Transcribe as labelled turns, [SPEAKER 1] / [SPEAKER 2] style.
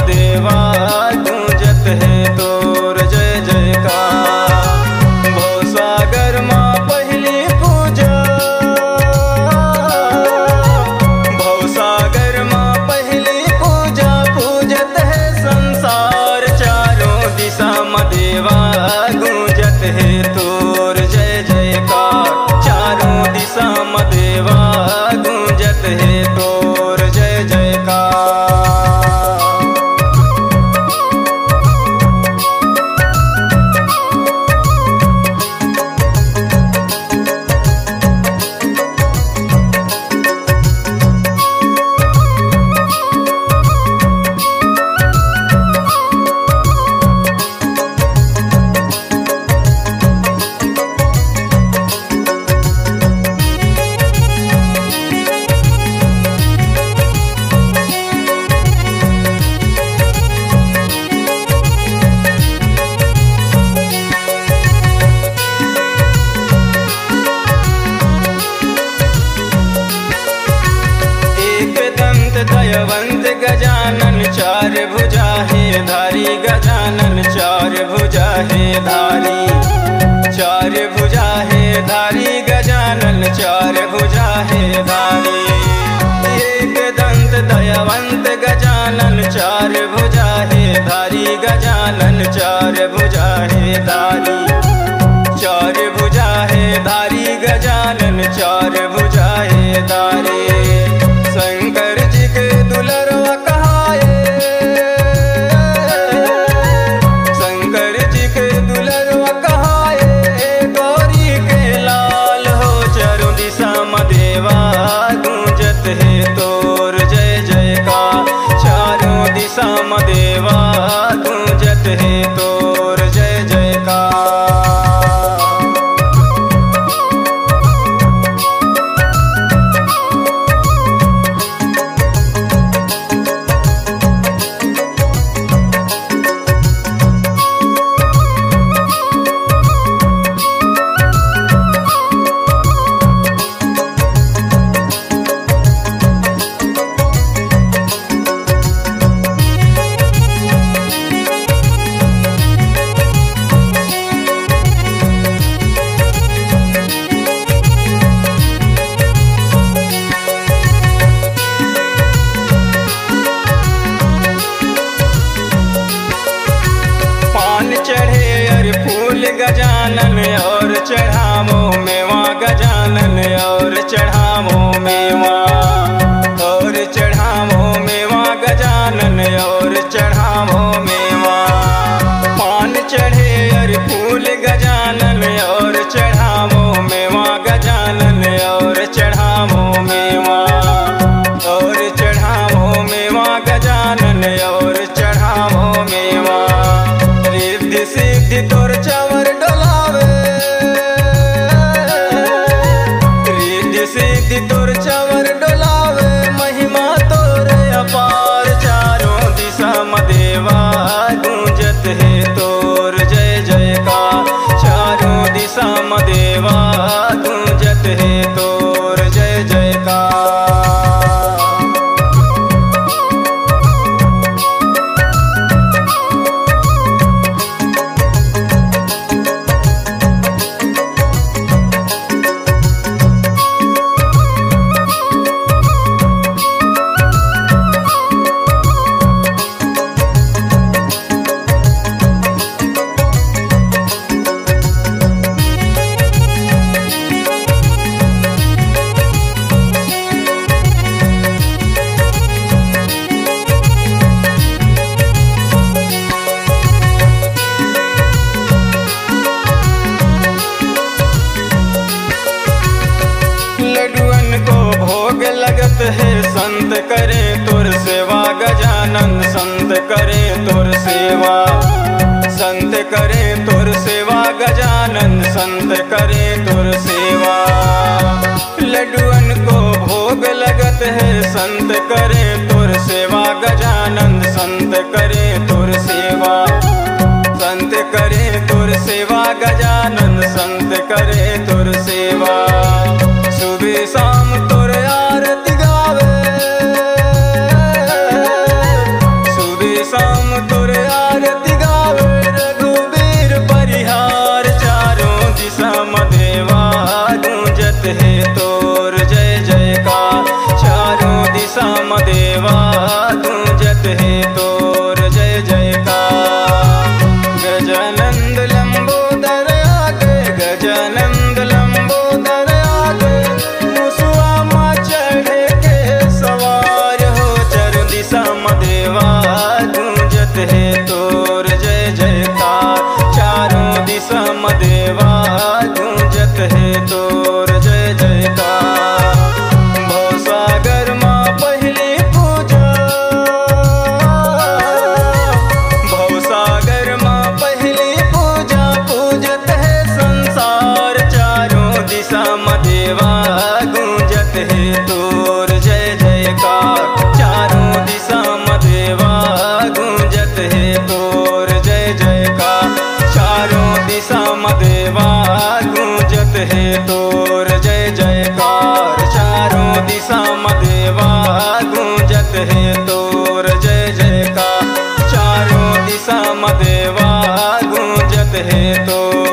[SPEAKER 1] देवा गूंजत है तोर जय जयकार। भव सागर माँ पहली पूजा, भव सागर माँ पहली पूजा, पूजत है संसार चारों दिशा में देवा गूंजत है तोर जय जयकार। चारों दिशा में देवा गूंजत है तोर जय जयकार। दयावंत गजानन चार भुजा है धारी, गजानन चार भुजा है धारी। चार भुजा है धारी, गजानन चार भुजा है धारी। एक दंत दयावंत गजानन चार भुजा है धारी, गजानन चार भुजा है धारी। चार भुजा है धारी, गजानन चार भुजा है धारी। शंकर जी के दुलरवा कहाए, शंकर जी के दुलरवा कहाए। गौरी के लाल हो चारों दिशा में देवा गूंजत है तोर जय जयकार। चारों दिशा में देवा गूंजत है तोर जय जयकार। गजानन और चढ़ावो मेवा, गजानन और चढ़ावो मेवा। और चढ़ावो मेवा गजानन और चढ़ावो मेवा। पान चढ़े और फूल गजानन और चढ़ावो मेवा, गजानन और चढ़ावो मेवा। और चढ़ावो मेवा गजानन और चढ़ावो मेवा। रिद्धि सिद्धि तोर चावर डोलावे, रिद्धि सिद्धि तोर चावर डोलावे। महिमा तोर अपार चारों दिशा में देवा गूंजत है तोर जय जयकार। चारों दिशा में देवा गूंजत है तोर जय जयकार। संत करे तुर सेवा गजानन संत करे तुर सेवा। लड्डुअन को भोग लगत है संत करे तुर सेवा गजानन संत करे तुर सेवा। संत करे तुर सेवा गजानन संत करे तुर सेवा। सुबह शाम तुर आरती गावे, सुबह शाम तुर आरती गावे। रघुबीर परिहार चारों दिशा मदेवा गूंजत है तोर जय जयकार। चारों दिशा मदेवा गूंजत है तोर जय जयकार। गजानंद लंबोदर आगे, गजानंद लंबोदर आगे। मुसवा माँ चढ़े के सवार हो। चारों दिशा मदेवा गूंजत है तोर जय जयकार। चारों दिशा मदेवा गूंजत है तोर जय जयकार। भवसागर माँ पहली पूजा, भवसागर माँ पहली पूजा। पूजत है संसार चारों दिशा मदेवा गूंजत है तोर जय जयकार। चारों दिशा मदेवा गूंजत है तोर जय जयकार। चारों दिशा मदेवा गूंजत है तोर जय जयकार। चारों दिशा मदेवा गूंजत है तोर जय जयकार। चारों दिशा मदेवा गूंजत है तोर